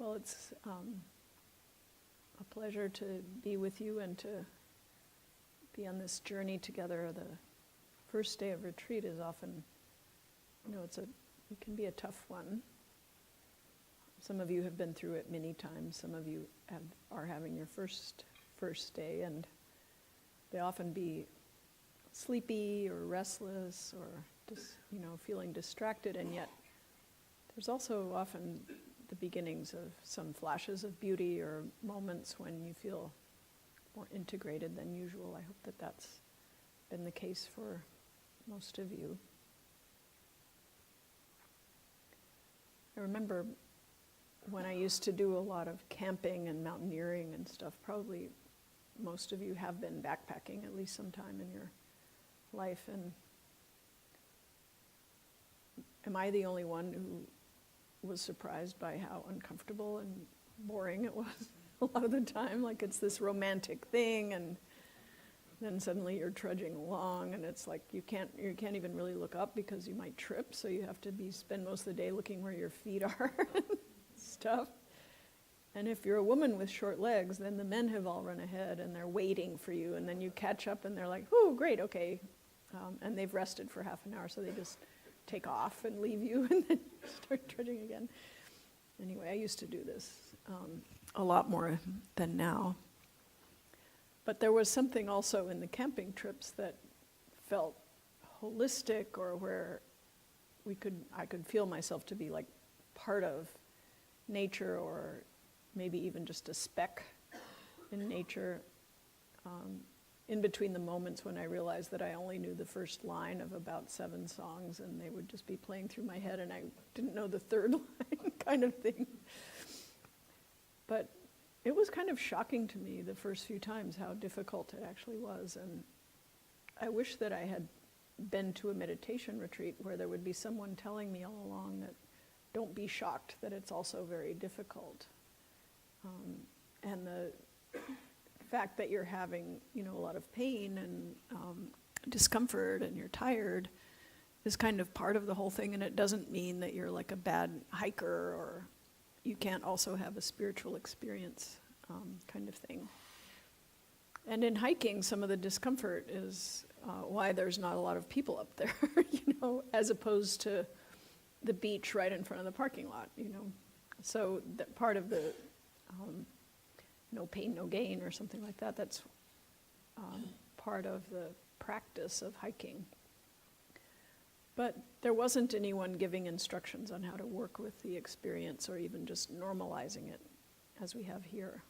Well, it's a pleasure to be with you and to be on this journey together. The first day of retreat is often, it can be a tough one. Some of you have been through it many times. Some of you are having your first day, and they often be sleepy or restless or just, feeling distracted, and yet there's also often the beginnings of some flashes of beauty or moments when you feel more integrated than usual. I hope that that's been the case for most of you. I remember when I used to do a lot of camping and mountaineering and stuff, probably most of you have been backpacking at least sometime in your life, and am I the only one who was surprised by how uncomfortable and boring it was a lot of the time? Like, it's this romantic thing, and then suddenly you're trudging along, and it's like you can't even really look up because you might trip, so you have to spend most of the day looking where your feet are and stuff. And if you're a woman with short legs, then the men have all run ahead and they're waiting for you, and then you catch up and they're like, "Oh, great, okay," and they've rested for half an hour, so they just take off and leave you and then start trudging again. Anyway, I used to do this a lot more than now. But there was something also in the camping trips that felt holistic, or where I could feel myself to be like part of nature, or maybe even just a speck in nature, in between the moments when I realized that I only knew the first line of about 7 songs, and they would just be playing through my head and I didn't know the third line kind of thing. But it was kind of shocking to me the first few times how difficult it actually was, and I wish that I had been to a meditation retreat where there would be someone telling me all along that don't be shocked that it's also very difficult. And the fact that you're having, a lot of pain and discomfort and you're tired is kind of part of the whole thing, and it doesn't mean that you're like a bad hiker or you can't also have a spiritual experience, kind of thing. And in hiking, some of the discomfort is why there's not a lot of people up there, as opposed to the beach right in front of the parking lot, So that part of the no pain, no gain, or something like that, that's part of the practice of hiking. But there wasn't anyone giving instructions on how to work with the experience, or even just normalizing it as we have here.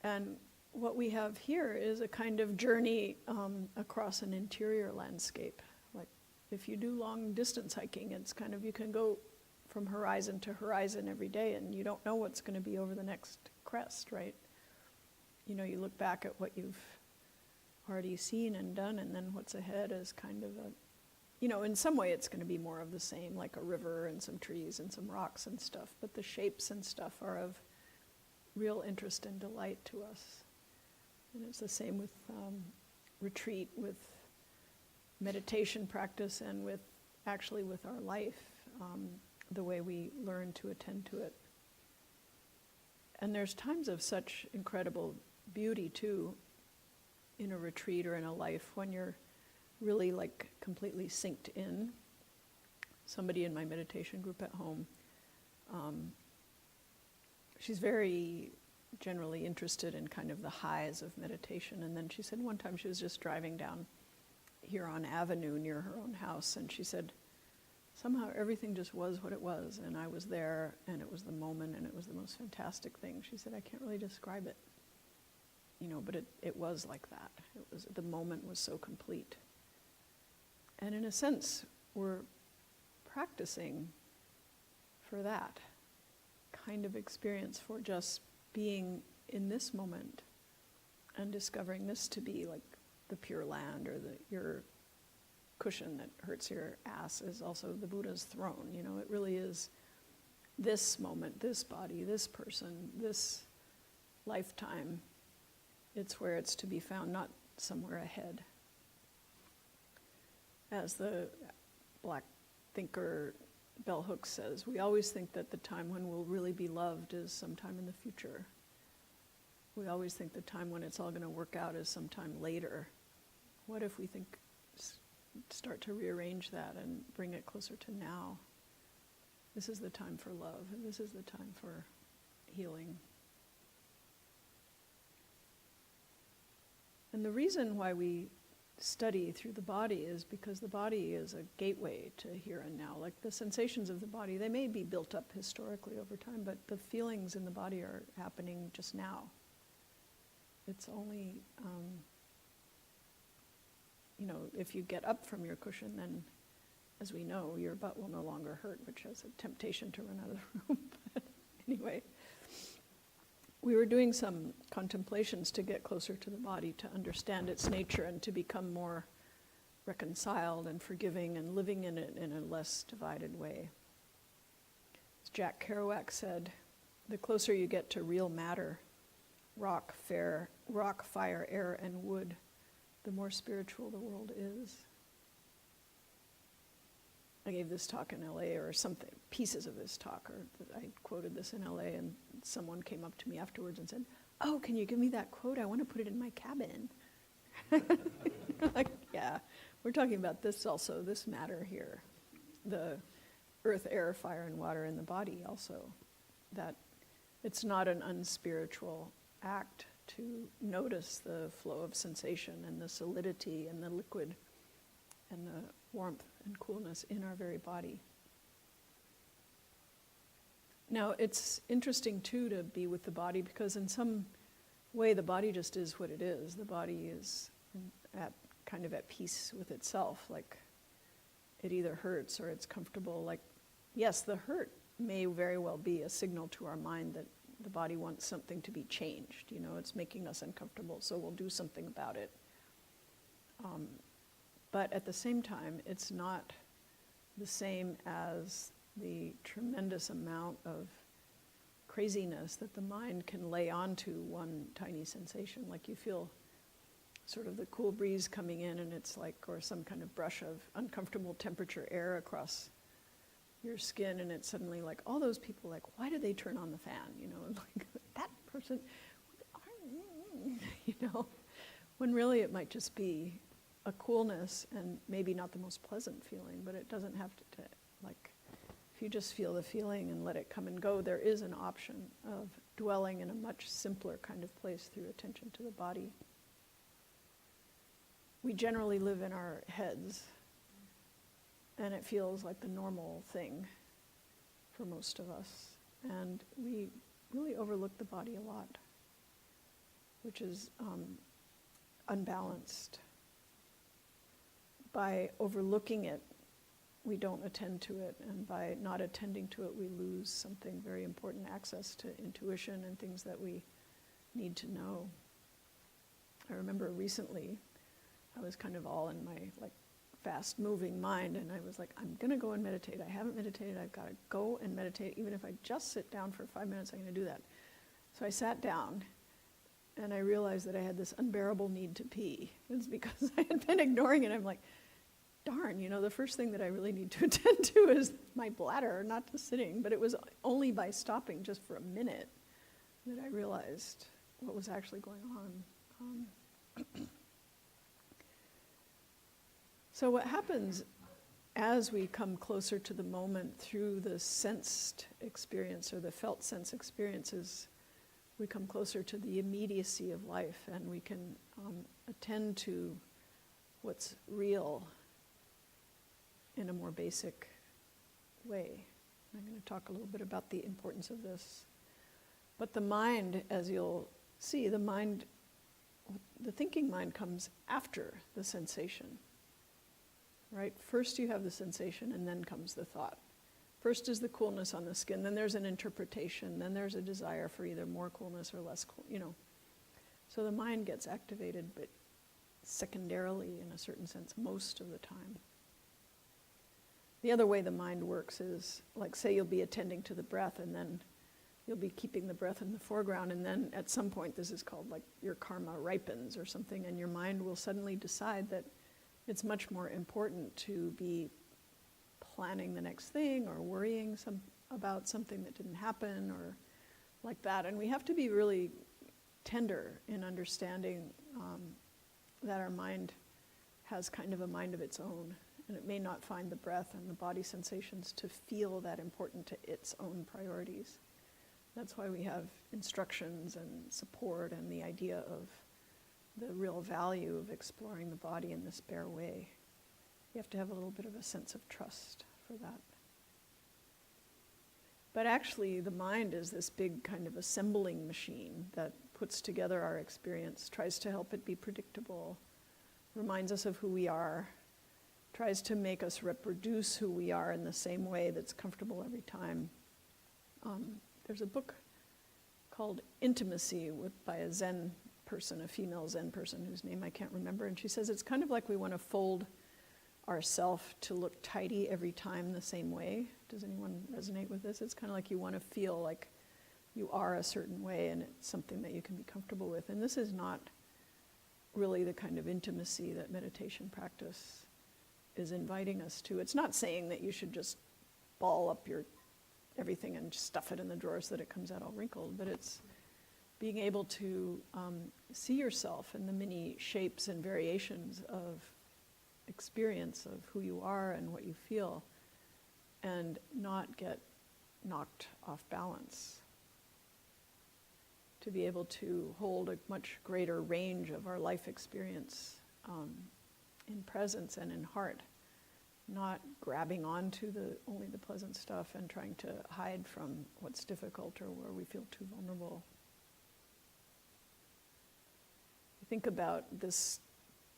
And what we have here is a kind of journey across an interior landscape. Like, if you do long distance hiking, it's kind of, you can go from horizon to horizon every day, and you don't know what's going to be over the next crest, right? You look back at what you've already seen and done, and then what's ahead is kind of in some way it's going to be more of the same, like a river and some trees and some rocks and stuff, but the shapes and stuff are of real interest and delight to us. And it's the same with retreat, with meditation practice, and with our life, the way we learn to attend to it. And there's times of such incredible beauty too in a retreat or in a life when you're really like completely synced in. Somebody in my meditation group at home, she's very generally interested in kind of the highs of meditation, and then she said one time she was just driving down Huron Avenue near her own house, and she said, somehow everything just was what it was, and I was there, and it was the moment, and it was the most fantastic thing. She said, I can't really describe it, but it was like that. The moment was so complete. And in a sense, we're practicing for that kind of experience, for just being in this moment and discovering this to be like the pure land, or your cushion that hurts your ass is also the Buddha's throne. It really is this moment, this body, this person, this lifetime. It's where it's to be found, not somewhere ahead. As the black thinker Bell Hooks says, we always think that the time when we'll really be loved is sometime in the future. We always think the time when it's all going to work out is sometime later. What if we start to rearrange that and bring it closer to now? This is the time for love, and this is the time for healing. And the reason why we study through the body is because the body is a gateway to here and now. Like the sensations of the body, they may be built up historically over time, but the feelings in the body are happening just now. It's only, if you get up from your cushion, then, as we know, your butt will no longer hurt, which has a temptation to run out of the room. But anyway, we were doing some contemplations to get closer to the body, to understand its nature and to become more reconciled and forgiving and living in it in a less divided way. As Jack Kerouac said, the closer you get to real matter, rock, fire, air, and wood, the more spiritual the world is. I gave this talk in LA, or something, pieces of this talk, or I quoted this in LA, and someone came up to me afterwards and said, "Oh, can you give me that quote? I want to put it in my cabin." Like, yeah, we're talking about this also, this matter here. The earth, air, fire, and water in the body also. That it's not an unspiritual act to notice the flow of sensation and the solidity and the liquid and the warmth and coolness in our very body. Now, it's interesting, too, to be with the body, because in some way the body just is what it is. The body is kind of at peace with itself. Like, it either hurts or it's comfortable. Like, yes, the hurt may very well be a signal to our mind that the body wants something to be changed. It's making us uncomfortable, so we'll do something about it. But at the same time, it's not the same as the tremendous amount of craziness that the mind can lay onto one tiny sensation. Like you feel sort of the cool breeze coming in, and it's like, or some kind of brush of uncomfortable temperature air across your skin, and it's suddenly like, all those people, like, why do they turn on the fan? Like that person, when really it might just be a coolness and maybe not the most pleasant feeling, but it doesn't have to like, if you just feel the feeling and let it come and go, there is an option of dwelling in a much simpler kind of place through attention to the body. We generally live in our heads, and it feels like the normal thing for most of us. And we really overlook the body a lot, which is unbalanced. By overlooking it, we don't attend to it, and by not attending to it, we lose something very important, access to intuition and things that we need to know. I remember recently, I was kind of all in my fast-moving mind, and I was like, I'm going to go and meditate. I haven't meditated. I've got to go and meditate. Even if I just sit down for 5 minutes, I'm going to do that. So I sat down, and I realized that I had this unbearable need to pee. It's because I had been ignoring it. I'm like, darn, the first thing that I really need to attend to is my bladder, not to sitting. But it was only by stopping just for a minute that I realized what was actually going on. So what happens as we come closer to the moment through the sensed experience or the felt sense experiences, we come closer to the immediacy of life, and we can attend to what's real in a more basic way. I'm going to talk a little bit about the importance of this. But the mind, as you'll see, the thinking mind comes after the sensation. Right? First you have the sensation, and then comes the thought. First is the coolness on the skin, then there's an interpretation, then there's a desire for either more coolness or less cool, So the mind gets activated, but secondarily, in a certain sense, most of the time. The other way the mind works is, like, say you'll be attending to the breath, and then you'll be keeping the breath in the foreground, and then at some point, this is called like your karma ripens or something, and your mind will suddenly decide that it's much more important to be planning the next thing or worrying about something that didn't happen or like that. And we have to be really tender in understanding that our mind has kind of a mind of its own, and it may not find the breath and the body sensations to feel that important to its own priorities. That's why we have instructions and support and the idea of the real value of exploring the body in this bare way. You have to have a little bit of a sense of trust for that. But actually, the mind is this big kind of assembling machine that puts together our experience, tries to help it be predictable, reminds us of who we are, tries to make us reproduce who we are in the same way that's comfortable every time. There's a book called Intimacy by a Zen person, a female Zen person whose name I can't remember, and she says it's kind of like we want to fold ourself to look tidy every time the same way. Does anyone resonate with this? It's kind of like you want to feel like you are a certain way and it's something that you can be comfortable with. And this is not really the kind of intimacy that meditation practice is inviting us to. It's not saying that you should just ball up your everything and stuff it in the drawer so that it comes out all wrinkled, but it's being able to see yourself in the many shapes and variations of experience of who you are and what you feel, and not get knocked off balance. To be able to hold a much greater range of our life experience in presence and in heart, not grabbing onto only the pleasant stuff and trying to hide from what's difficult or where we feel too vulnerable. Think about this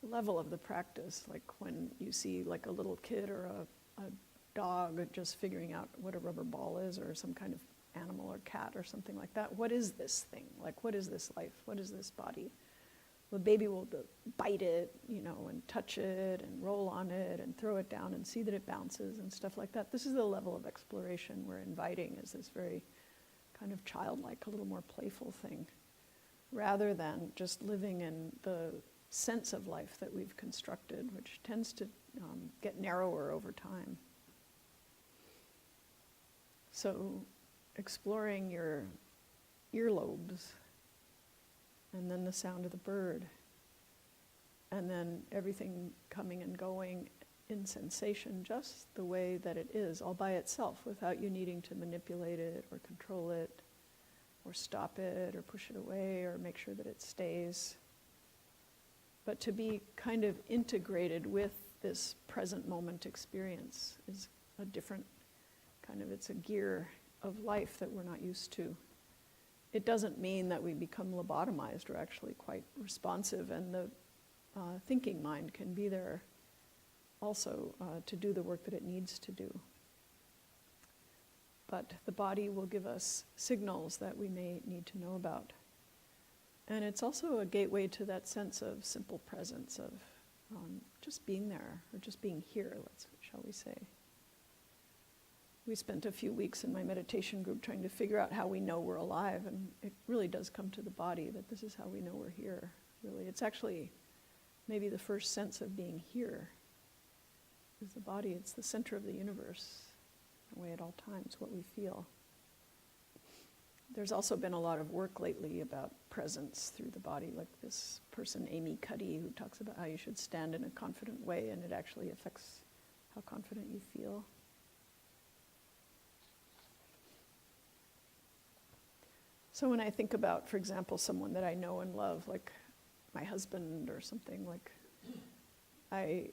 level of the practice, like when you see like a little kid or a dog just figuring out what a rubber ball is, or some kind of animal or cat or something like that. What is this thing? Like, what is this life? What is this body? The baby will bite it, and touch it and roll on it and throw it down and see that it bounces and stuff like that. This is the level of exploration we're inviting, is this very kind of childlike, a little more playful thing, rather than just living in the sense of life that we've constructed, which tends to get narrower over time. So exploring your earlobes, and then the sound of the bird, and then everything coming and going in sensation just the way that it is, all by itself, without you needing to manipulate it or control it or stop it or push it away or make sure that it stays. But to be kind of integrated with this present moment experience is a different kind of, it's a gear of life that we're not used to. It doesn't mean that we become lobotomized. We're actually quite responsive, and the thinking mind can be there also to do the work that it needs to do. But the body will give us signals that we may need to know about. And it's also a gateway to that sense of simple presence, of just being there, or just being here, shall we say. We spent a few weeks in my meditation group trying to figure out how we know we're alive, and it really does come to the body, that this is how we know we're here, really. It's actually maybe the first sense of being here, is the body. It's the center of the universe, in a way, at all times, what we feel. There's also been a lot of work lately about presence through the body, like this person, Amy Cuddy, who talks about how you should stand in a confident way, and it actually affects how confident you feel. So when I think about, for example, someone that I know and love, like my husband or something, like I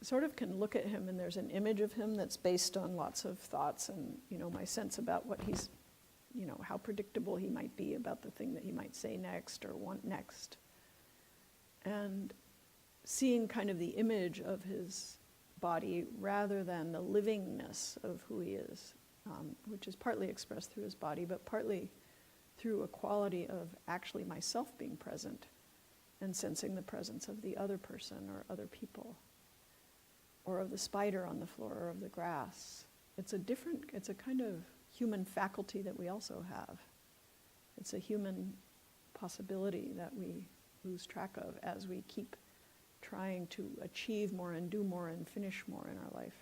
sort of can look at him and there's an image of him that's based on lots of thoughts and, my sense about what he's, how predictable he might be about the thing that he might say next or want next. And seeing kind of the image of his body rather than the livingness of who he is, which is partly expressed through his body, but partly through a quality of actually myself being present and sensing the presence of the other person or other people, or of the spider on the floor or of the grass. It's a kind of human faculty that we also have. It's a human possibility that we lose track of as we keep trying to achieve more and do more and finish more in our life.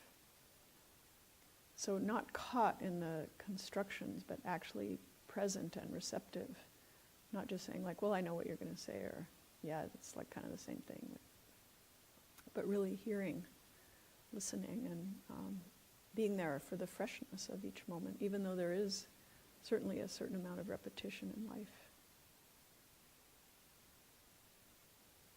So not caught in the constructions, but actually present and receptive. Not just saying like, well, I know what you're going to say, or yeah, it's like kind of the same thing. But really hearing, listening, and being there for the freshness of each moment, even though there is certainly a certain amount of repetition in life.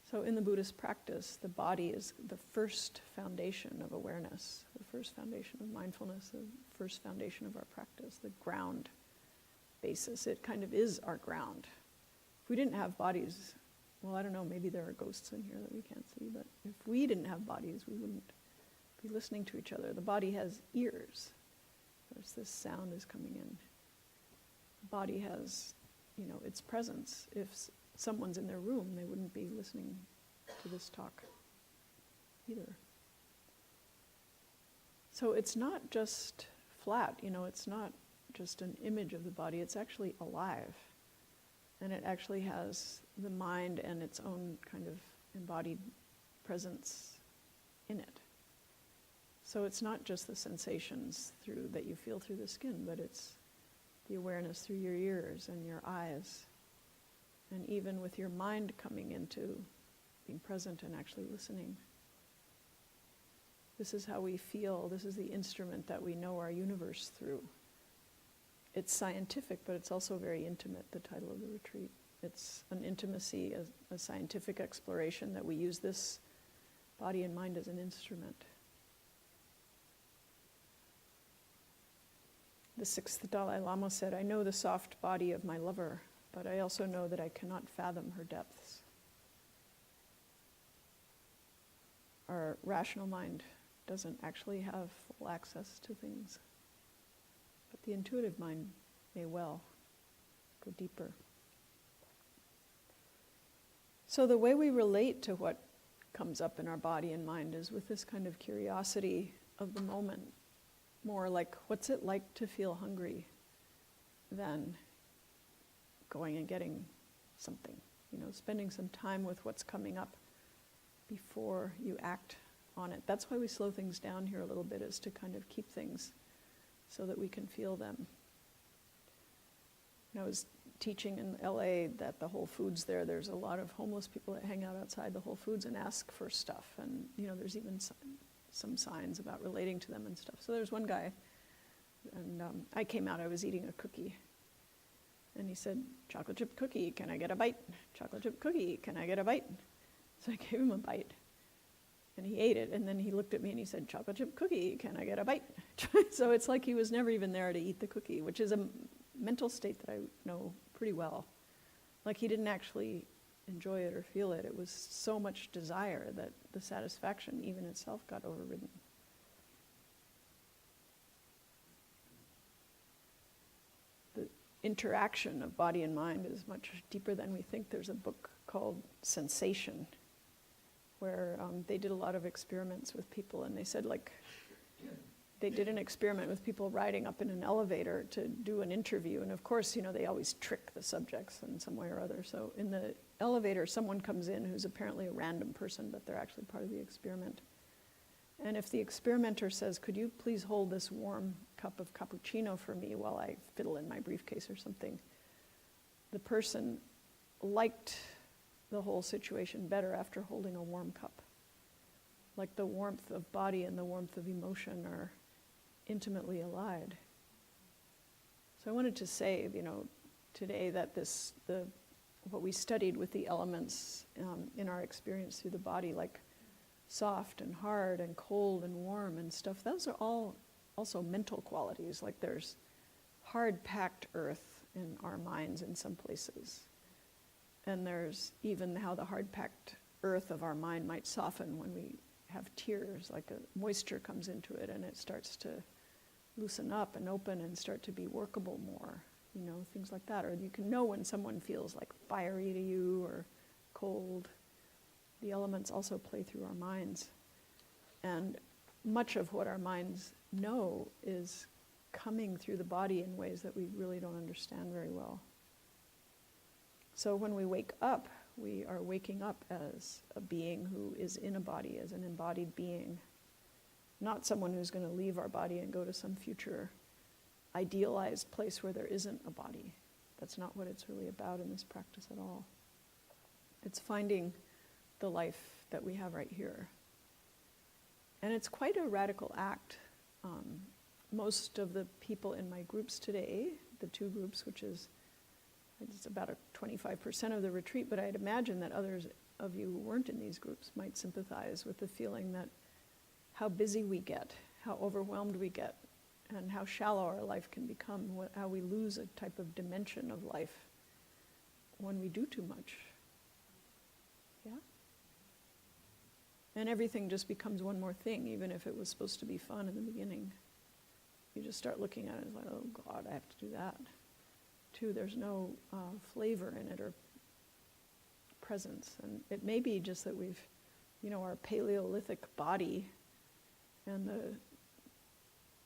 So in the Buddhist practice, the body is the first foundation of awareness, the first foundation of mindfulness, the first foundation of our practice, the ground basis. It kind of is our ground. If we didn't have bodies, well, I don't know, maybe there are ghosts in here that we can't see, but if we didn't have bodies, we wouldn't be listening to each other. The body has ears. There's this sound is coming in. The body has, its presence. If someone's in their room, they wouldn't be listening to this talk either. So it's not just flat, it's not just an image of the body, it's actually alive. And it actually has the mind and its own kind of embodied presence in it. So it's not just the sensations that you feel through the skin, but it's the awareness through your ears and your eyes. And even with your mind coming into being present and actually listening. This is how we feel. This is the instrument that we know our universe through. It's scientific, but it's also very intimate, the title of the retreat. It's an intimacy, a scientific exploration that we use this body and mind as an instrument. The sixth Dalai Lama said, "I know the soft body of my lover, but I also know that I cannot fathom her depths." Our rational mind doesn't actually have full access to things, but the intuitive mind may well go deeper. So the way we relate to what comes up in our body and mind is with this kind of curiosity of the moment, more like, what's it like to feel hungry, than going and getting something, spending some time with what's coming up before you act on it. That's why we slow things down here a little bit, is to kind of keep things so that we can feel them. I was teaching in LA that the Whole Foods there's a lot of homeless people that hang out outside the Whole Foods and ask for stuff, and there's even some signs about relating to them and stuff. So there's one guy, and I came out, I was eating a cookie, and he said, "Chocolate chip cookie, can I get a bite? Chocolate chip cookie, can I get a bite?" So I gave him a bite, and he ate it, and then he looked at me and he said, "Chocolate chip cookie, can I get a bite?" So it's like he was never even there to eat the cookie, which is a mental state that I know pretty well. Like he didn't actually enjoy it or feel it. It was so much desire that the satisfaction even itself got overridden. The interaction of body and mind is much deeper than we think. There's a book called Sensation, where they did a lot of experiments with people, and they said, they did an experiment with people riding up in an elevator to do an interview, and of course, they always trick the subjects in some way or other. So in the elevator, someone comes in who's apparently a random person, but they're actually part of the experiment. And if the experimenter says, "Could you please hold this warm cup of cappuccino for me while I fiddle in my briefcase or something," the person liked the whole situation better after holding a warm cup. Like the warmth of body and the warmth of emotion are intimately allied. So I wanted to say, today that what we studied with the elements in our experience through the body, like soft and hard and cold and warm and stuff, those are all also mental qualities. Like there's hard-packed earth in our minds in some places. And there's even how the hard-packed earth of our mind might soften when we have tears, like moisture comes into it and it starts to loosen up and open and start to be workable more, things like that. Or you can know when someone feels like fiery to you or cold. The elements also play through our minds. And much of what our minds know is coming through the body in ways that we really don't understand very well. So when we wake up, we are waking up as a being who is in a body, as an embodied being, not someone who's going to leave our body and go to some future idealized place where there isn't a body. That's not what it's really about in this practice at all. It's finding the life that we have right here. And it's quite a radical act. Most of the people in my groups today, the two groups, which is it's about 25% of the retreat, but I'd imagine that others of you who weren't in these groups might sympathize with the feeling that how busy we get, how overwhelmed we get, and how shallow our life can become, how we lose a type of dimension of life when we do too much. Yeah? And everything just becomes one more thing, even if it was supposed to be fun in the beginning. You just start looking at it as like, oh God, I have to do that. Too, there's no flavor in it or presence. And it may be just that we've, our Paleolithic body and the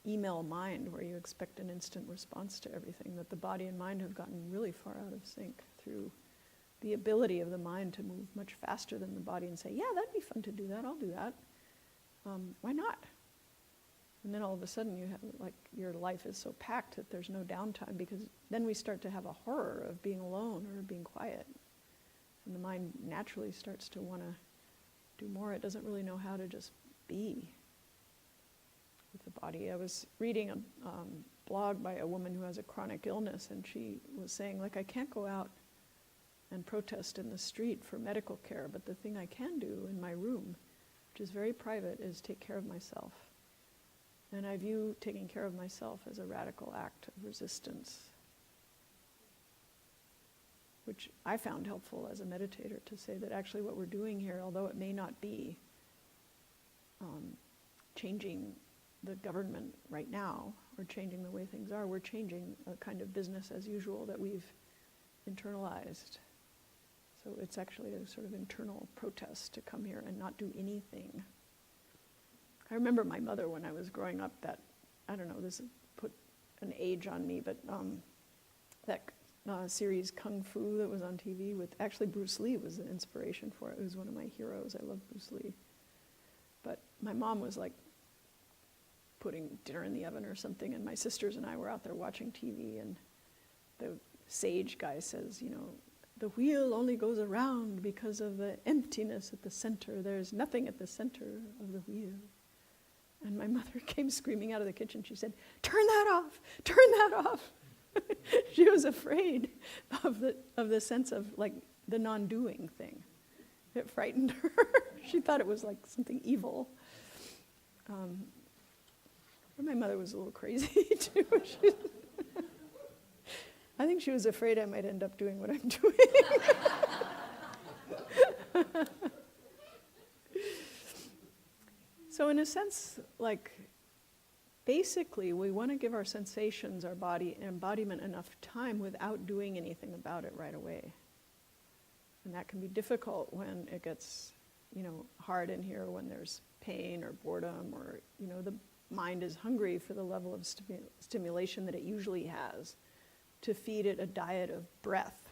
email mind where you expect an instant response to everything, that the body and mind have gotten really far out of sync through the ability of the mind to move much faster than the body and say, yeah, that'd be fun to do that, I'll do that. Why not? And then all of a sudden you have, your life is so packed that there's no downtime, because then we start to have a horror of being alone or being quiet. And the mind naturally starts to want to do more. It doesn't really know how to just be with the body. I was reading a blog by a woman who has a chronic illness, and she was saying, I can't go out and protest in the street for medical care, but the thing I can do in my room, which is very private, is take care of myself. And I view taking care of myself as a radical act of resistance, which I found helpful as a meditator, to say that actually what we're doing here, although it may not be changing the government right now or changing the way things are, we're changing a kind of business as usual that we've internalized. So it's actually a sort of internal protest to come here and not do anything. I remember my mother when I was growing up, that, I don't know, this put an age on me, but that series Kung Fu that was on TV with, actually Bruce Lee was the inspiration for it. It was one of my heroes. I love Bruce Lee. But my mom was putting dinner in the oven or something, and my sisters and I were out there watching TV, and the sage guy says, the wheel only goes around because of the emptiness at the center. There's nothing at the center of the wheel. And my mother came screaming out of the kitchen. She said, turn that off, turn that off. She was afraid of the sense of the non-doing thing. It frightened her. She thought it was something evil. My mother was a little crazy too. I think she was afraid I might end up doing what I'm doing. So in a sense, basically we want to give our sensations, our body, embodiment enough time without doing anything about it right away. And that can be difficult when it gets, hard in here, when there's pain or boredom, or, the mind is hungry for the level of stimulation that it usually has. To feed it a diet of breath,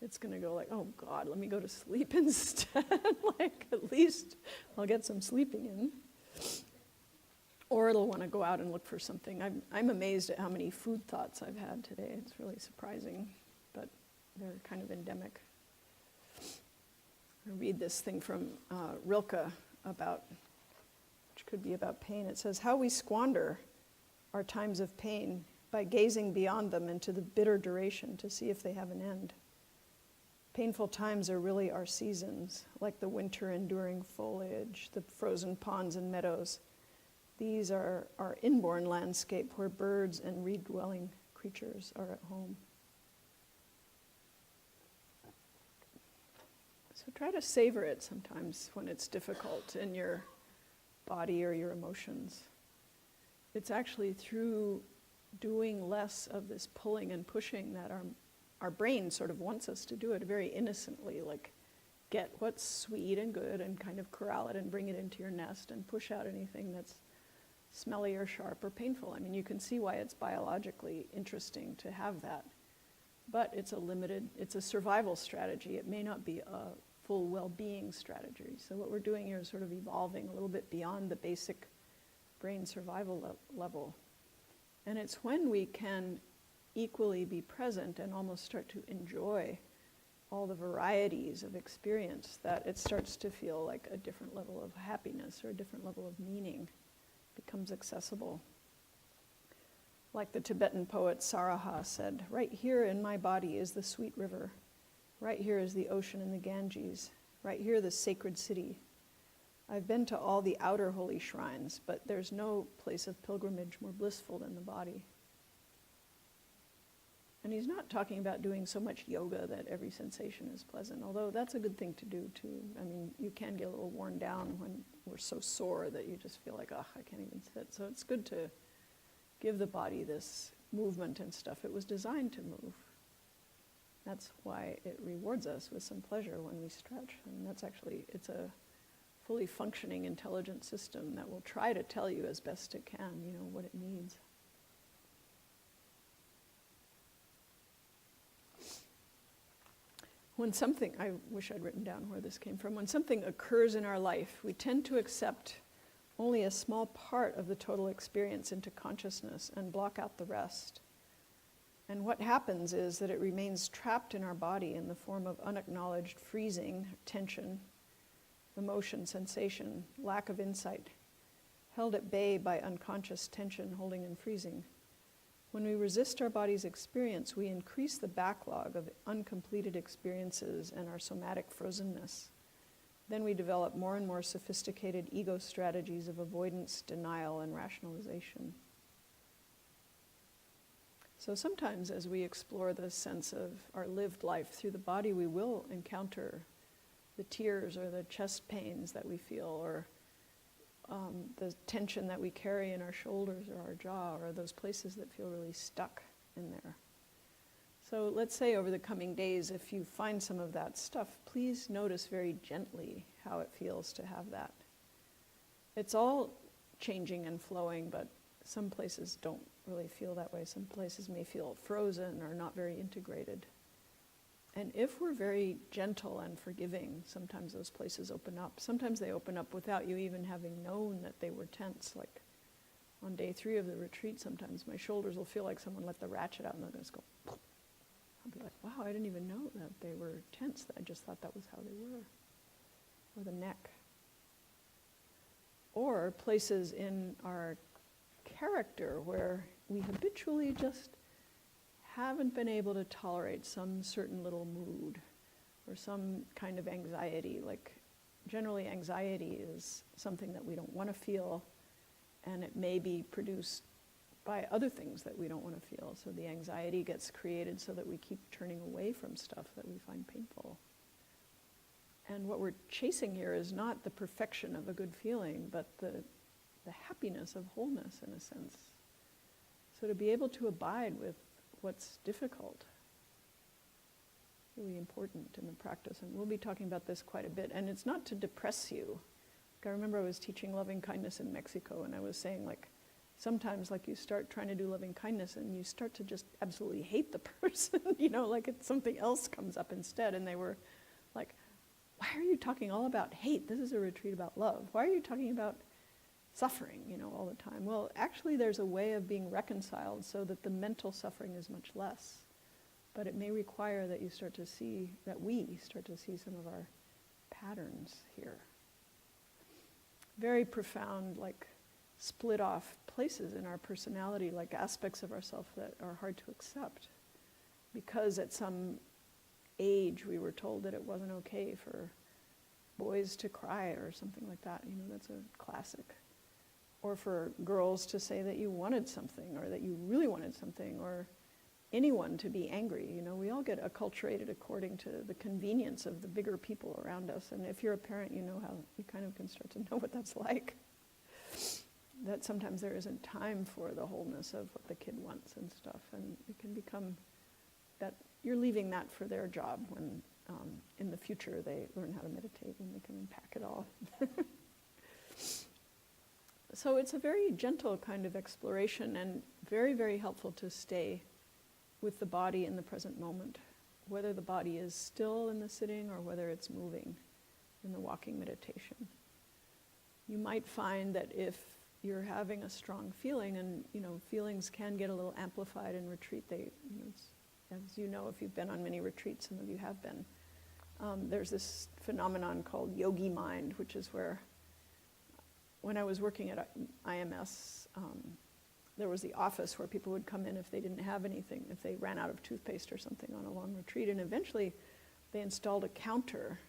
it's going to go oh God, let me go to sleep instead. At least I'll get some sleeping in. Or it'll want to go out and look for something. I'm amazed at how many food thoughts I've had today. It's really surprising, but they're kind of endemic. I read this thing from Rilke which could be about pain. It says, how we squander our times of pain by gazing beyond them into the bitter duration to see if they have an end. Painful times are really our seasons, like the winter enduring foliage, the frozen ponds and meadows. These are our inborn landscape where birds and reed-dwelling creatures are at home. So try to savor it sometimes when it's difficult in your body or your emotions. It's actually through doing less of this pulling and pushing that our brain sort of wants us to do it very innocently, get what's sweet and good and kind of corral it and bring it into your nest and push out anything that's smelly or sharp or painful. I mean, you can see why it's biologically interesting to have that. But it's a survival strategy. It may not be a full well-being strategy. So what we're doing here is sort of evolving a little bit beyond the basic brain survival level. And it's when we can equally be present and almost start to enjoy all the varieties of experience that it starts to feel like a different level of happiness or a different level of meaning becomes accessible. Like the Tibetan poet Saraha said, right here in my body is the sweet river. Right here is the ocean and the Ganges. Right here the sacred city. I've been to all the outer holy shrines, but there's no place of pilgrimage more blissful than the body. And he's not talking about doing so much yoga that every sensation is pleasant, although that's a good thing to do too. I mean, you can get a little worn down when we're so sore that you just feel like, oh, I can't even sit. So it's good to give the body this movement and stuff. It was designed to move. That's why it rewards us with some pleasure when we stretch. And that's actually, it's a fully functioning, intelligent system that will try to tell you as best it can, what it needs. When something, I wish I'd written down where this came from, when something occurs in our life, we tend to accept only a small part of the total experience into consciousness and block out the rest. And what happens is that it remains trapped in our body in the form of unacknowledged freezing, tension, emotion, sensation, lack of insight, held at bay by unconscious tension, holding and freezing. When we resist our body's experience, we increase the backlog of uncompleted experiences and our somatic frozenness. Then we develop more and more sophisticated ego strategies of avoidance, denial, and rationalization. So sometimes as we explore the sense of our lived life through the body, we will encounter the tears or the chest pains that we feel, or the tension that we carry in our shoulders or our jaw, or those places that feel really stuck in there. So let's say over the coming days, if you find some of that stuff, please notice very gently how it feels to have that. It's all changing and flowing, but some places don't really feel that way. Some places may feel frozen or not very integrated. And if we're very gentle and forgiving, sometimes those places open up. Sometimes they open up without you even having known that they were tense. Like on day 3 of the retreat, sometimes my shoulders will feel like someone let the ratchet out and they'll just go, Poof. I'll be like, wow, I didn't even know that they were tense. I just thought that was how they were. Or the neck. Or places in our character where we habitually just haven't been able to tolerate some certain little mood or some kind of anxiety. Like generally anxiety is something that we don't want to feel, and it may be produced by other things that we don't want to feel. So the anxiety gets created so that we keep turning away from stuff that we find painful. And what we're chasing here is not the perfection of a good feeling, but the happiness of wholeness in a sense. So to be able to abide with what's difficult, really important in the practice. And we'll be talking about this quite a bit. And it's not to depress you. Like I remember I was teaching loving kindness in Mexico, and I was saying sometimes you start trying to do loving kindness and you start to just absolutely hate the person, it's something else comes up instead. And they were like, why are you talking all about hate? This is a retreat about love. Why are you talking about suffering, all the time? Well, actually there's a way of being reconciled so that the mental suffering is much less. But it may require that we start to see some of our patterns here. Very profound, split off places in our personality, like aspects of ourselves that are hard to accept. Because at some age we were told that it wasn't okay for boys to cry or something like that. That's a classic. Or for girls to say that you wanted something, or that you really wanted something, or anyone to be angry. We all get acculturated according to the convenience of the bigger people around us. And if you're a parent, you know how you kind of can start to know what that's like. That sometimes there isn't time for the wholeness of what the kid wants and stuff. And it can become that you're leaving that for their job when in the future they learn how to meditate and they can unpack it all. So it's a very gentle kind of exploration, and very, very helpful to stay with the body in the present moment, whether the body is still in the sitting or whether it's moving in the walking meditation. You might find that if you're having a strong feeling, and feelings can get a little amplified in retreat. As you know, if you've been on many retreats, some of you have been. There's this phenomenon called yogi mind, which is where, when I was working at IMS, there was the office where people would come in if they didn't have anything, if they ran out of toothpaste or something on a long retreat, and eventually they installed a counter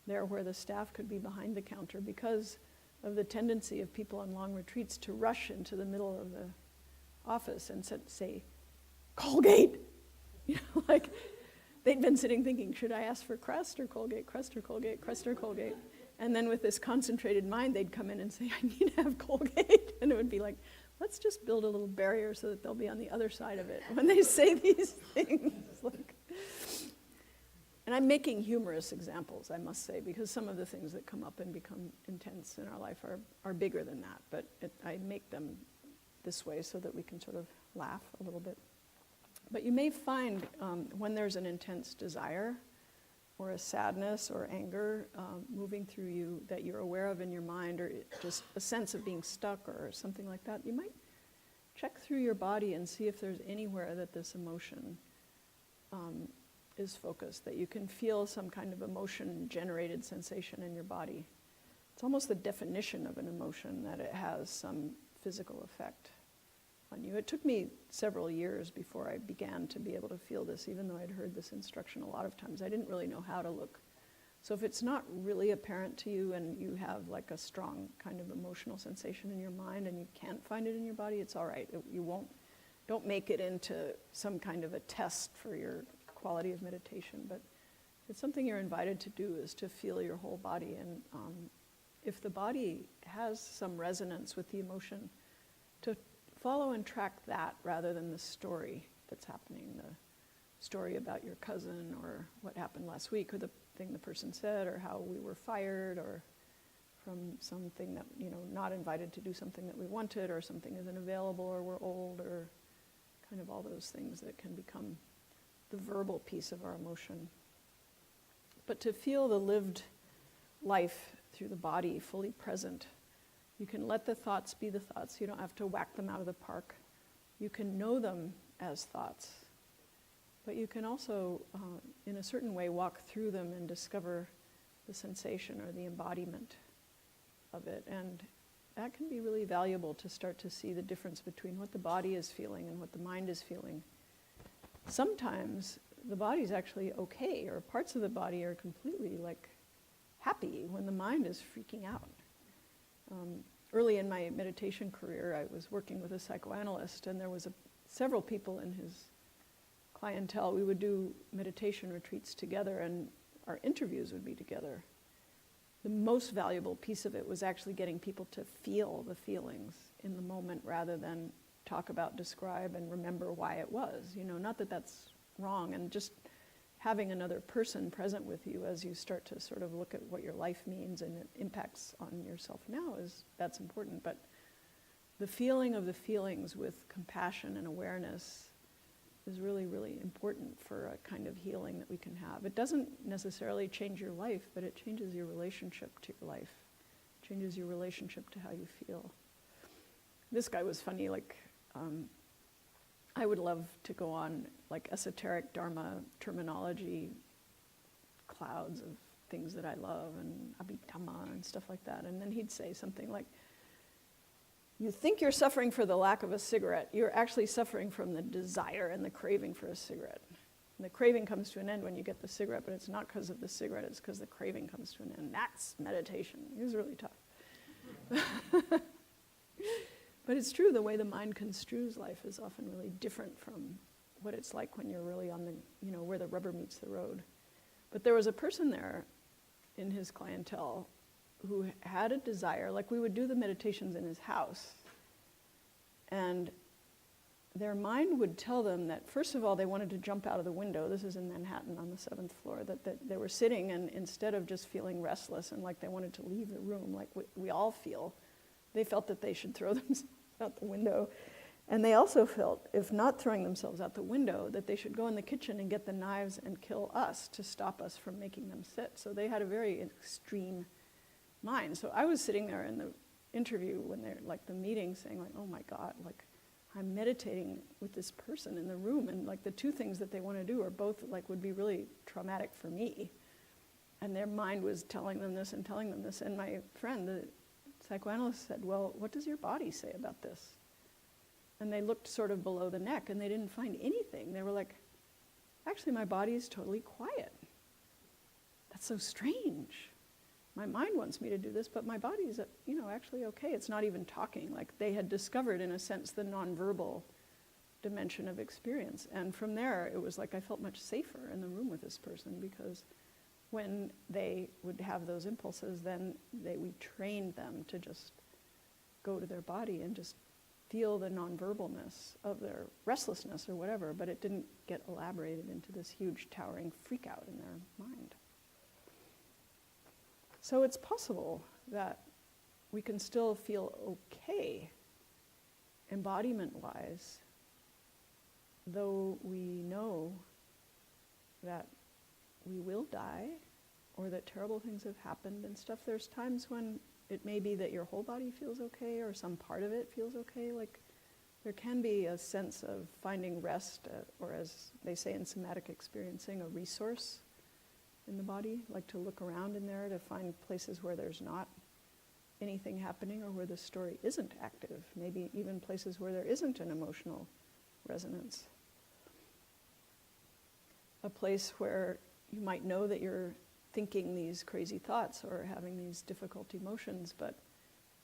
there where the staff could be behind the counter because of the tendency of people on long retreats to rush into the middle of the office and say, Colgate! Like they'd been sitting thinking, should I ask for Crest or Colgate, Crest or Colgate, Crest or Colgate? And then with this concentrated mind, they'd come in and say, I need to have Colgate. And it would be like, let's just build a little barrier so that they'll be on the other side of it when they say these things. And I'm making humorous examples, I must say, because some of the things that come up and become intense in our life are bigger than that. But I make them this way so that we can sort of laugh a little bit. But you may find when there's an intense desire or a sadness or anger moving through you that you're aware of in your mind, or just a sense of being stuck or something like that, you might check through your body and see if there's anywhere that this emotion is focused, that you can feel some kind of emotion-generated sensation in your body. It's almost the definition of an emotion that it has some physical effect on you. It took me several years before I began to be able to feel this, even though I'd heard this instruction a lot of times. I didn't really know how to look. So if it's not really apparent to you and you have like a strong kind of emotional sensation in your mind and you can't find it in your body, it's all right. Don't make it into some kind of a test for your quality of meditation, but it's something you're invited to do, is to feel your whole body. And if the body has some resonance with the emotion, to follow and track that rather than the story that's happening, the story about your cousin or what happened last week or the thing the person said or how we were fired or from something that, not invited to do something that we wanted, or something isn't available, or we're old, or kind of all those things that can become the verbal piece of our emotion. But to feel the lived life through the body, fully present, you can let the thoughts be the thoughts. You don't have to whack them out of the park. You can know them as thoughts. But you can also, in a certain way, walk through them and discover the sensation or the embodiment of it. And that can be really valuable to start to see the difference between what the body is feeling and what the mind is feeling. Sometimes the body's actually okay, or parts of the body are completely happy when the mind is freaking out. Early in my meditation career, I was working with a psychoanalyst, and there was several people in his clientele. We would do meditation retreats together, and our interviews would be together. The most valuable piece of it was actually getting people to feel the feelings in the moment rather than talk about, describe, and remember why it was. Not that that's wrong, and just having another person present with you as you start to sort of look at what your life means and it impacts on yourself now, that's important. But the feeling of the feelings with compassion and awareness is really, really important for a kind of healing that we can have. It doesn't necessarily change your life, but it changes your relationship to your life, changes your relationship to how you feel. This guy was funny, I would love to go on esoteric Dharma terminology clouds of things that I love and Abhidhamma and stuff like that. And then he'd say something like, you think you're suffering for the lack of a cigarette, you're actually suffering from the desire and the craving for a cigarette. And the craving comes to an end when you get the cigarette, but it's not because of the cigarette, it's because the craving comes to an end. That's meditation. He was really tough. But it's true, the way the mind construes life is often really different from what it's like when you're really on the, where the rubber meets the road. But there was a person there in his clientele who had a desire, we would do the meditations in his house, and their mind would tell them that, first of all, they wanted to jump out of the window. This is in Manhattan on the 7th floor, that they were sitting, and instead of just feeling restless and like they wanted to leave the room, like we all feel, they felt that they should throw themselves out the window. And they also felt, if not throwing themselves out the window, that they should go in the kitchen and get the knives and kill us to stop us from making them sit. So they had a very extreme mind. So I was sitting there in the interview when they're like the meeting saying like, oh my God, like I'm meditating with this person in the room, and like the two things that they want to do are both like would be really traumatic for me. And their mind was telling them this and telling them this. And my friend, the psychoanalyst, said, well, what does your body say about this? And they looked sort of below the neck and they didn't find anything. They were like, actually my body is totally quiet. That's so strange. My mind wants me to do this, but my body's, actually okay. It's not even talking. Like they had discovered, in a sense, the nonverbal dimension of experience. And from there, it was like I felt much safer in the room with this person, because when they would have those impulses, then we trained them to just go to their body and just feel the nonverbalness of their restlessness or whatever, but it didn't get elaborated into this huge towering freak out in their mind. So it's possible that we can still feel okay embodiment-wise, though we know that we will die, or that terrible things have happened and stuff. There's times when it may be that your whole body feels okay, or some part of it feels okay. Like there can be a sense of finding rest, or as they say in somatic experiencing, a resource in the body, like to look around in there to find places where there's not anything happening, or where the story isn't active, maybe even places where there isn't an emotional resonance. A place where you might know that you're thinking these crazy thoughts or having these difficult emotions, but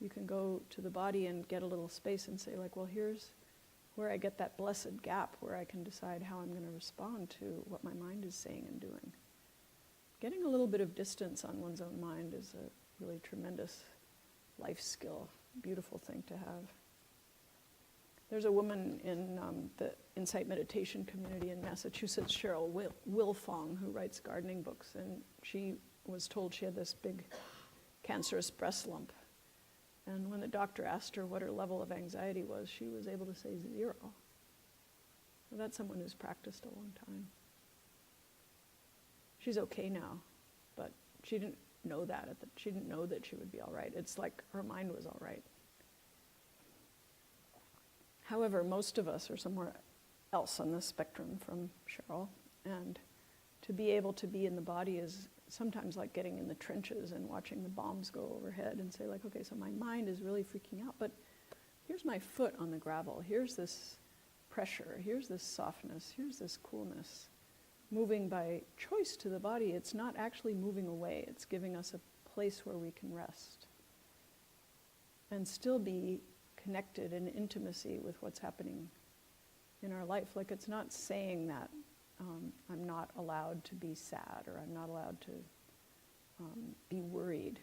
you can go to the body and get a little space and say like, well, here's where I get that blessed gap where I can decide how I'm going to respond to what my mind is saying and doing. Getting a little bit of distance on one's own mind is a really tremendous life skill, beautiful thing to have. There's a woman in the Insight Meditation community in Massachusetts, Cheryl Wilfong, who writes gardening books, and she was told she had this big cancerous breast lump. And when the doctor asked her what her level of anxiety was, she was able to say 0. So that's someone who's practiced a long time. She's okay now, but she didn't know that. She didn't know that she would be all right. It's like her mind was all right. However, most of us are somewhere else on the spectrum from Cheryl, and to be able to be in the body is sometimes like getting in the trenches and watching the bombs go overhead and say like, okay, so my mind is really freaking out, but here's my foot on the gravel, here's this pressure, here's this softness, here's this coolness. Moving by choice to the body, it's not actually moving away, it's giving us a place where we can rest and still be connected in intimacy with what's happening in our life. Like it's not saying that I'm not allowed to be sad, or I'm not allowed to be worried,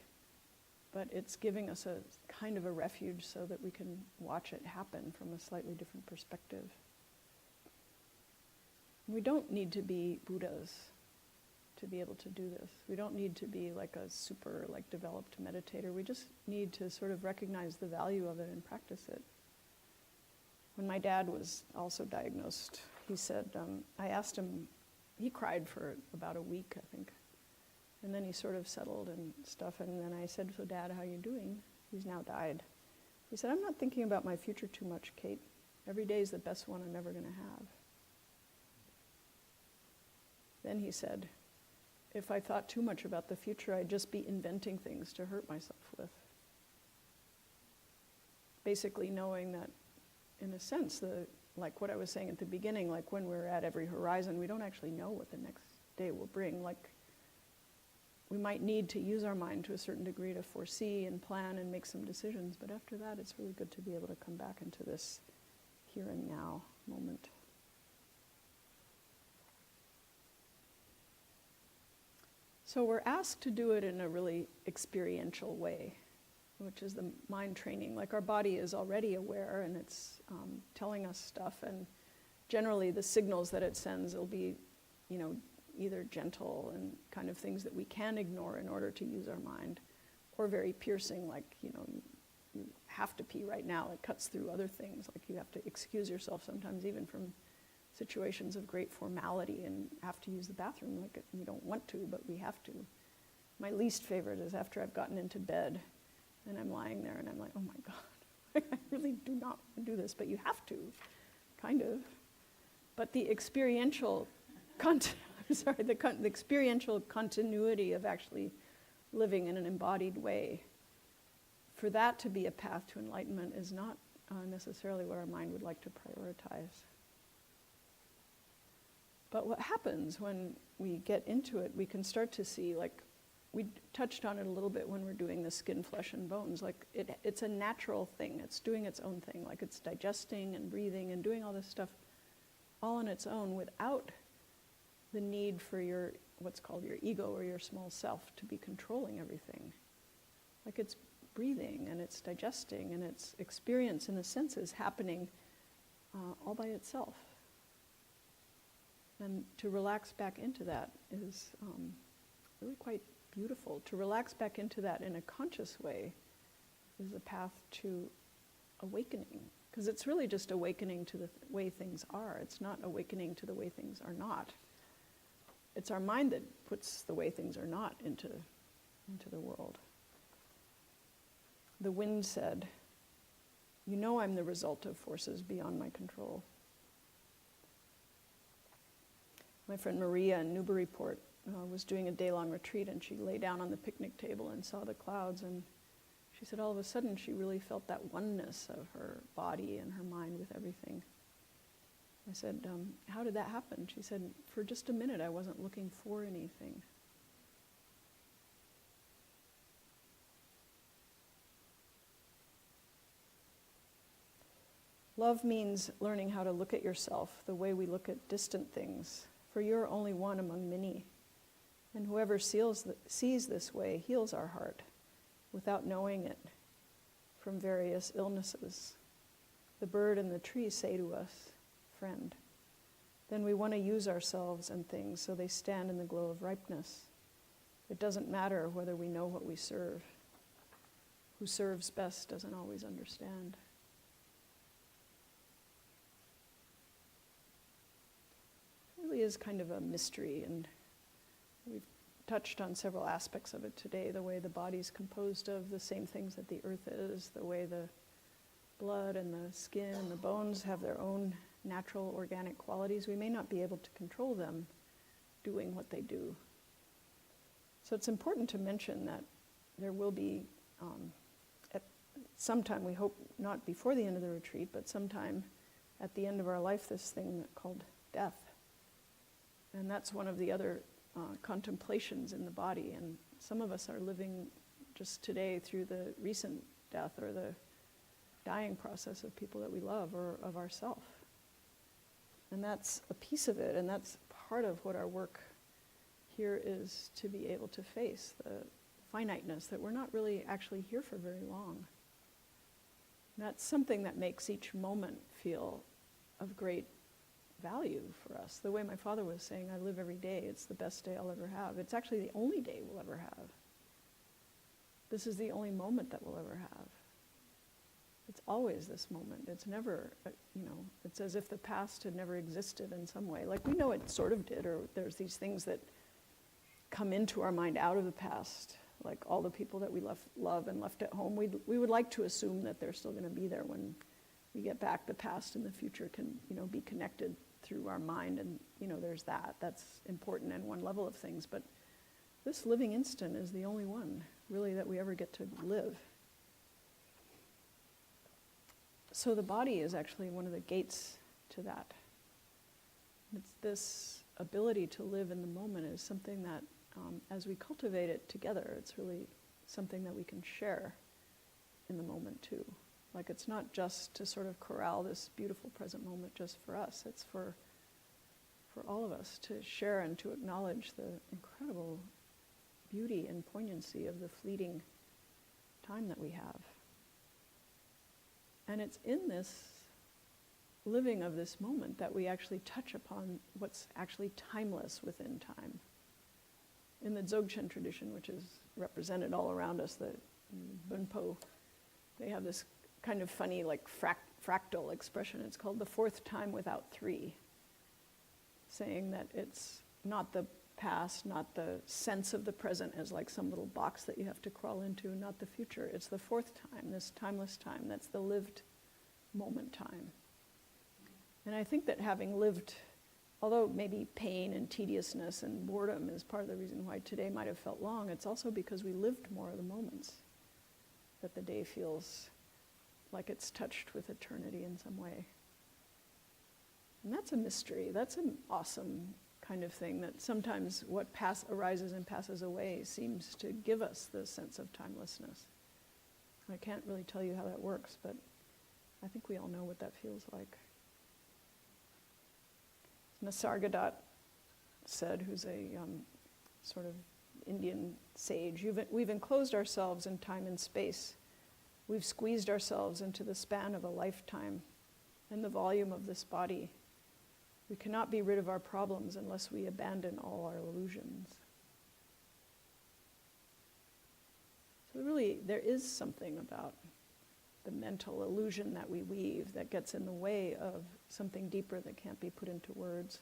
but it's giving us a kind of a refuge so that we can watch it happen from a slightly different perspective. We don't need to be Buddhas to be able to do this. We don't need to be like a super developed meditator. We just need to sort of recognize the value of it and practice it. When my dad was also diagnosed, he said, I asked him, he cried for about a week, I think. And then he sort of settled and stuff. And then I said, so Dad, how are you doing? He's now died. He said, I'm not thinking about my future too much, Kate. Every day is the best one I'm ever going to have. Then he said, if I thought too much about the future, I'd just be inventing things to hurt myself with. Basically knowing that, in a sense, like what I was saying at the beginning, like when we're at every horizon, we don't actually know what the next day will bring. Like we might need to use our mind to a certain degree to foresee and plan and make some decisions, but after that, it's really good to be able to come back into this here and now moment. So we're asked to do it in a really experiential way, which is the mind training. Like our body is already aware and it's telling us stuff, and generally the signals that it sends will be, either gentle and kind of things that we can ignore in order to use our mind, or very piercing, like, you have to pee right now. It cuts through other things, like you have to excuse yourself sometimes even from situations of great formality and have to use the bathroom, like we don't want to, but we have to. My least favorite is after I've gotten into bed And I'm lying there and I'm like, oh my God, I really do not want to do this, but you have to, kind of. But the experiential, the experiential continuity of actually living in an embodied way, for that to be a path to enlightenment is not necessarily what our mind would like to prioritize. But what happens when we get into it, we can start to see, like we touched on it a little bit when we're doing the skin, flesh, and bones, like it's a natural thing. It's doing its own thing, like it's digesting and breathing and doing all this stuff all on its own without the need for your, what's called your ego or your small self to be controlling everything. Like it's breathing and it's digesting and its experience in the senses happening all by itself. And to relax back into that is really quite beautiful. To relax back into that in a conscious way is a path to awakening. Because it's really just awakening to the way things are. It's not awakening to the way things are not. It's our mind that puts the way things are not into the world. The wind said, "You know I'm the result of forces beyond my control." My friend Maria in Newburyport was doing a day-long retreat, and she lay down on the picnic table and saw the clouds, and she said all of a sudden she really felt that oneness of her body and her mind with everything. I said, how did that happen? She said, for just a minute I wasn't looking for anything. Love means learning how to look at yourself the way we look at distant things, for you're only one among many. And whoever sees this way heals our heart without knowing it from various illnesses. The bird and the tree say to us, friend. Then we want to use ourselves and things so they stand in the glow of ripeness. It doesn't matter whether we know what we serve. Who serves best doesn't always understand. It really is kind of a mystery, and we've touched on several aspects of it today, the way the body's composed of the same things that the earth is, the way the blood and the skin and the bones have their own natural organic qualities. We may not be able to control them doing what they do. So it's important to mention that there will be, at sometime, we hope not before the end of the retreat, but sometime at the end of our life, this thing called death. And that's one of the other contemplations in the body, and some of us are living just today through the recent death or the dying process of people that we love or of ourself. And that's a piece of it, and that's part of what our work here is to be able to face, the finiteness that we're not really actually here for very long. And that's something that makes each moment feel of great value for us. The way my father was saying, I live every day, it's the best day I'll ever have. It's actually the only day we'll ever have. This is the only moment that we'll ever have. It's always this moment. It's never, it's as if the past had never existed in some way. Like we know it sort of did, or there's these things that come into our mind out of the past, like all the people that we love and left at home. We would like to assume that they're still going to be there when we get back. The past and the future can, be connected through our mind, and there's that. That's important in one level of things, but this living instant is the only one, really, that we ever get to live. So the body is actually one of the gates to that. It's this ability to live in the moment is something that, as we cultivate it together, it's really something that we can share in the moment too. Like it's not just to sort of corral this beautiful present moment just for us. It's for all of us to share and to acknowledge the incredible beauty and poignancy of the fleeting time that we have. And it's in this living of this moment that we actually touch upon what's actually timeless within time. In the Dzogchen tradition, which is represented all around us, the Bunpo, they have this kind of funny, like fractal expression. It's called the fourth time without three, saying that it's not the past, not the sense of the present as like some little box that you have to crawl into, not the future. It's the fourth time, this timeless time. That's the lived moment time. And I think that having lived, although maybe pain and tediousness and boredom is part of the reason why today might have felt long, it's also because we lived more of the moments, that the day feels like it's touched with eternity in some way. And that's a mystery. That's an awesome kind of thing, that sometimes what arises and passes away seems to give us the sense of timelessness. I can't really tell you how that works, but I think we all know what that feels like. Nisargadatta said, who's a sort of Indian sage, we've enclosed ourselves in time and space. We've squeezed ourselves into the span of a lifetime and the volume of this body. We cannot be rid of our problems unless we abandon all our illusions. So really, there is something about the mental illusion that we weave that gets in the way of something deeper that can't be put into words.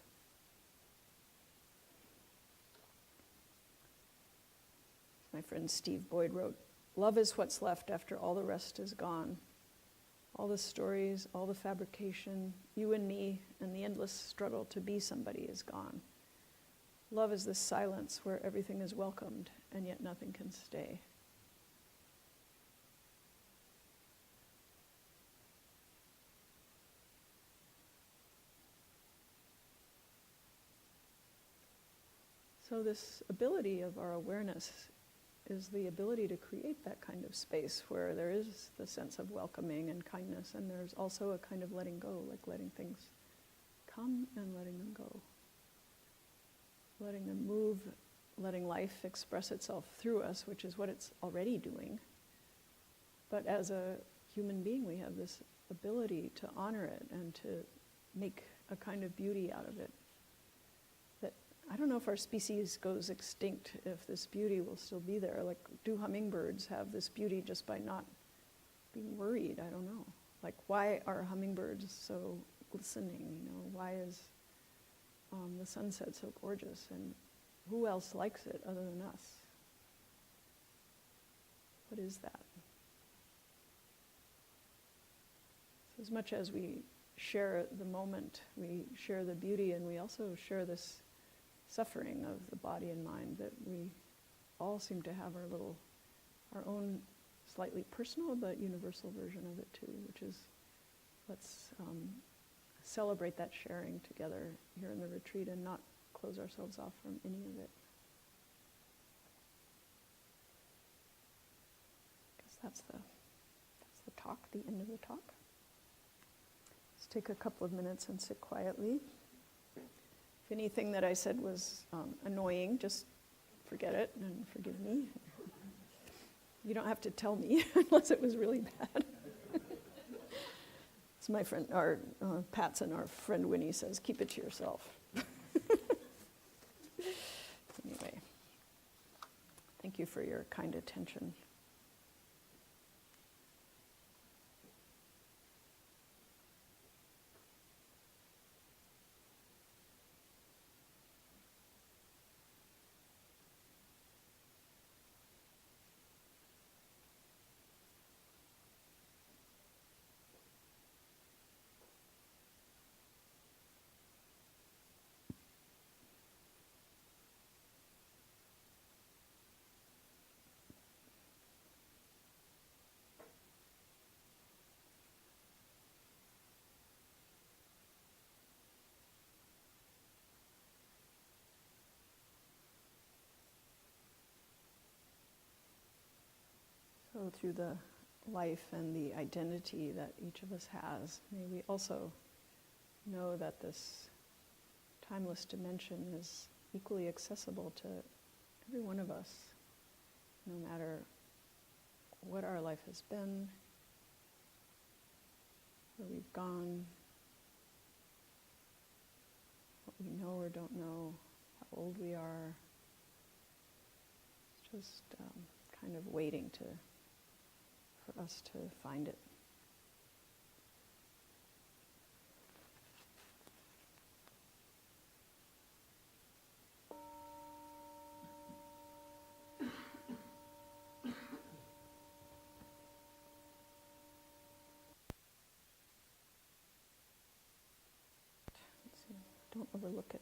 My friend Steve Boyd wrote, "Love is what's left after all the rest is gone. All the stories, all the fabrication, you and me, and the endless struggle to be somebody is gone. Love is this silence where everything is welcomed, and yet nothing can stay." So this ability of our awareness is the ability to create that kind of space where there is the sense of welcoming and kindness, and there's also a kind of letting go, like letting things come and letting them go. Letting them move, letting life express itself through us, which is what it's already doing. But as a human being, we have this ability to honor it and to make a kind of beauty out of it. I don't know if our species goes extinct, if this beauty will still be there. Like, do hummingbirds have this beauty just by not being worried? I don't know. Like, why are hummingbirds so glistening? You know, why is the sunset so gorgeous? And who else likes it other than us? What is that? So as much as we share the moment, we share the beauty, and we also share this suffering of the body and mind, that we all seem to have our own slightly personal but universal version of it too, which is, let's celebrate that sharing together here in the retreat and not close ourselves off from any of it. I guess that's the talk, the end of the talk. Let's take a couple of minutes and sit quietly. If anything that I said was annoying, just forget it and forgive me. You don't have to tell me unless it was really bad. It's my friend, our Patson, our friend Winnie says, keep it to yourself. Anyway, thank you for your kind attention. So through the life and the identity that each of us has, may we also know that this timeless dimension is equally accessible to every one of us, no matter what our life has been, where we've gone, what we know or don't know, how old we are. It's just kind of waiting for us to find it. overlook it.